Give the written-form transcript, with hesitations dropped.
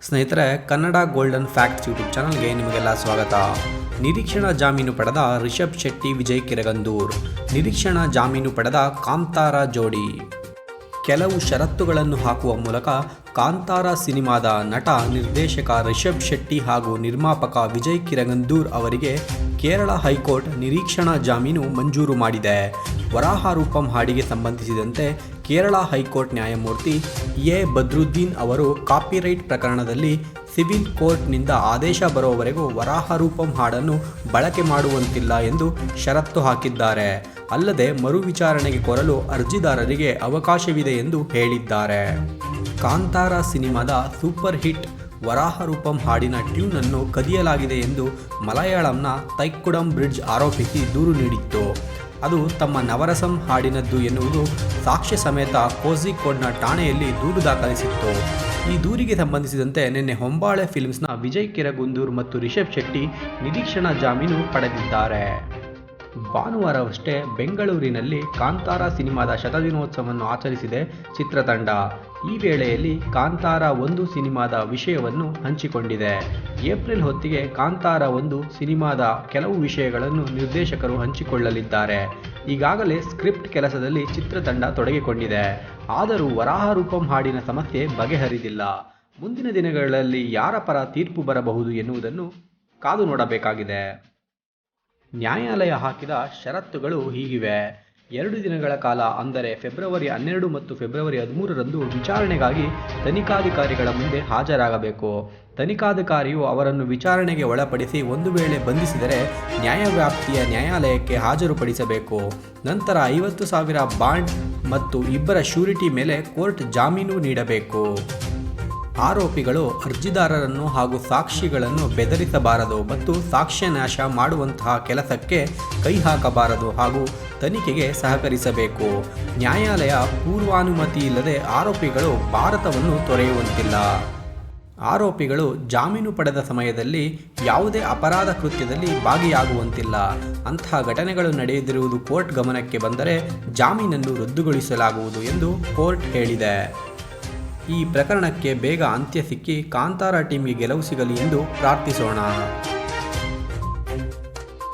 ಸ್ನೇಹಿತರೆ, Kannada golden facts YouTube ಚಾನಲ್ಗೆ ನಿಮಗೆಲ್ಲ ಸ್ವಾಗತ. ನಿರೀಕ್ಷಣಾ ಜಾಮೀನು ಪಡೆದ ರಿಷಬ್ ಶೆಟ್ಟಿ, ವಿಜಯ್ ಕಿರಗಂದೂರ್. ನಿರೀಕ್ಷಣಾ ಜಾಮೀನು ಪಡೆದ ಕಾಂತಾರ ಜೋಡಿ ಕೆಲವು ಷರತ್ತುಗಳನ್ನು ಹಾಕುವ ಮೂಲಕ ಕಾಂತಾರ ಸಿನಿಮಾದ ನಟ, ನಿರ್ದೇಶಕ ರಿಷಬ್ ಶೆಟ್ಟಿ ಹಾಗೂ ನಿರ್ಮಾಪಕ ವಿಜಯ್ ಕಿರಗಂದೂರ್ ಅವರಿಗೆ ಕೇರಳ ಹೈಕೋರ್ಟ್ ನಿರೀಕ್ಷಣಾ ಜಾಮೀನು ಮಂಜೂರು ಮಾಡಿದೆ. ವರಾಹ ರೂಪಂ ಹಾಡಿಗೆ ಸಂಬಂಧಿಸಿದಂತೆ ಕೇರಳ ಹೈಕೋರ್ಟ್ ನ್ಯಾಯಮೂರ್ತಿ ಎ ಬದ್ರುದ್ದೀನ್ ಅವರು ಕಾಪಿರೈಟ್ ಪ್ರಕರಣದಲ್ಲಿ ಸಿವಿಲ್ ಕೋರ್ಟ್ನಿಂದ ಆದೇಶ ಬರುವವರೆಗೂ ವರಾಹ ರೂಪಂ ಹಾಡನ್ನು ಬಳಕೆ ಮಾಡುವಂತಿಲ್ಲ ಎಂದು ಷರತ್ತು ಹಾಕಿದ್ದಾರೆ. ಅಲ್ಲದೆ ಮರು ವಿಚಾರಣೆಗೆ ಕೋರಲು ಅರ್ಜಿದಾರರಿಗೆ ಅವಕಾಶವಿದೆ ಎಂದು ಹೇಳಿದ್ದಾರೆ. ಕಾಂತಾರ ಸಿನಿಮಾದ ಸೂಪರ್ ಹಿಟ್ ವರಾಹ ರೂಪಂ ಹಾಡಿನ ಟ್ಯೂನ್ ಅನ್ನು ಕದಿಯಲಾಗಿದೆ ಎಂದು ಮಲಯಾಳಂನ ತೈಕ್ಕುಡಂ ಬ್ರಿಡ್ಜ್ ಆರೋಪಿಸಿ ದೂರು ನೀಡಿತ್ತು. ಅದು ತಮ್ಮ ನವರಸಂ ಹಾಡಿನದ್ದು ಎನ್ನುವುದು ಸಾಕ್ಷ್ಯ ಸಮೇತ ಕೋಝಿಕೋಡ್ನ ಠಾಣೆಯಲ್ಲಿ ದೂರು ದಾಖಲಿಸಿತ್ತು. ಈ ದೂರಿಗೆ ಸಂಬಂಧಿಸಿದಂತೆ ನಿನ್ನೆ ಹೊಂಬಾಳೆ ಫಿಲ್ಮ್ಸ್ನ ವಿಜಯ್ ಕಿರಗಂದೂರ್ ಮತ್ತು ರಿಷಬ್ ಶೆಟ್ಟಿ ನಿರೀಕ್ಷಣಾ ಜಾಮೀನು ಪಡೆದಿದ್ದಾರೆ. ಭಾನುವಾರವಷ್ಟೇ ಬೆಂಗಳೂರಿನಲ್ಲಿ ಕಾಂತಾರ ಸಿನಿಮಾದ ಶತದಿನೋತ್ಸವವನ್ನು ಆಚರಿಸಿದೆ ಚಿತ್ರತಂಡ. ಈ ವೇಳೆಯಲ್ಲಿ ಕಾಂತಾರ 1 ಸಿನಿಮಾದ ವಿಷಯವನ್ನು ಹಂಚಿಕೊಂಡಿದೆ. ಏಪ್ರಿಲ್ ಹೊತ್ತಿಗೆ ಕಾಂತಾರ 1 ಸಿನಿಮಾದ ಕೆಲವು ವಿಷಯಗಳನ್ನು ನಿರ್ದೇಶಕರು ಹಂಚಿಕೊಳ್ಳಲಿದ್ದಾರೆ. ಈಗಾಗಲೇ ಸ್ಕ್ರಿಪ್ಟ್ ಕೆಲಸದಲ್ಲಿ ಚಿತ್ರತಂಡ ತೊಡಗಿಕೊಂಡಿದೆ. ಆದರೂ ವರಾಹ ರೂಪಂ ಹಾಡಿನ ಸಮಸ್ಯೆ ಬಗೆಹರಿದಿಲ್ಲ. ಮುಂದಿನ ದಿನಗಳಲ್ಲಿ ಯಾರ ಪರ ತೀರ್ಪು ಬರಬಹುದು ಎನ್ನುವುದನ್ನು ಕಾದು ನೋಡಬೇಕಾಗಿದೆ. ನ್ಯಾಯಾಲಯ ಹಾಕಿದ ಷರತ್ತುಗಳು ಹೀಗಿವೆ. 2 ದಿನಗಳ ಕಾಲ, ಅಂದರೆ ಫೆಬ್ರವರಿ 12 ಮತ್ತು ಫೆಬ್ರವರಿ 13ರಂದು ವಿಚಾರಣೆಗಾಗಿ ತನಿಖಾಧಿಕಾರಿಗಳ ಮುಂದೆ ಹಾಜರಾಗಬೇಕು. ತನಿಖಾಧಿಕಾರಿಯು ಅವರನ್ನು ವಿಚಾರಣೆಗೆ ಒಳಪಡಿಸಿ ಒಂದು ವೇಳೆ ಬಂಧಿಸಿದರೆ ನ್ಯಾಯವ್ಯಾಪ್ತಿಯ ನ್ಯಾಯಾಲಯಕ್ಕೆ ಹಾಜರುಪಡಿಸಬೇಕು. ನಂತರ 50,000 ಬಾಂಡ್ ಮತ್ತು 2 ಶ್ಯೂರಿಟಿ ಮೇಲೆ ಕೋರ್ಟ್ ಜಾಮೀನು ನೀಡಬೇಕು. ಆರೋಪಿಗಳು ಅರ್ಜಿದಾರರನ್ನು ಹಾಗೂ ಸಾಕ್ಷಿಗಳನ್ನು ಬೆದರಿಸಬಾರದು ಮತ್ತು ಸಾಕ್ಷ್ಯನಾಶ ಮಾಡುವಂತಹ ಕೆಲಸಕ್ಕೆ ಕೈ ಹಾಕಬಾರದು ಹಾಗೂ ತನಿಖೆಗೆ ಸಹಕರಿಸಬೇಕು. ನ್ಯಾಯಾಲಯ ಪೂರ್ವಾನುಮತಿ ಇಲ್ಲದೆ ಆರೋಪಿಗಳು ಭಾರತವನ್ನು ತೊರೆಯುವಂತಿಲ್ಲ. ಆರೋಪಿಗಳು ಜಾಮೀನು ಪಡೆದ ಸಮಯದಲ್ಲಿ ಯಾವುದೇ ಅಪರಾಧ ಕೃತ್ಯದಲ್ಲಿ ಭಾಗಿಯಾಗುವಂತಿಲ್ಲ. ಅಂತಹ ಘಟನೆಗಳು ನಡೆಯದಿರುವುದು ಕೋರ್ಟ್ ಗಮನಕ್ಕೆ ಬಂದರೆ ಜಾಮೀನನ್ನು ರದ್ದುಗೊಳಿಸಲಾಗುವುದು ಎಂದು ಕೋರ್ಟ್ ಹೇಳಿದೆ. ಈ ಪ್ರಕರಣಕ್ಕೆ ಬೇಗ ಅಂತ್ಯ ಸಿಕ್ಕಿ ಕಾಂತಾರ ಟೀಮ್ಗೆ ಗೆಲುವು ಸಿಗಲಿ ಎಂದು ಪ್ರಾರ್ಥಿಸೋಣ.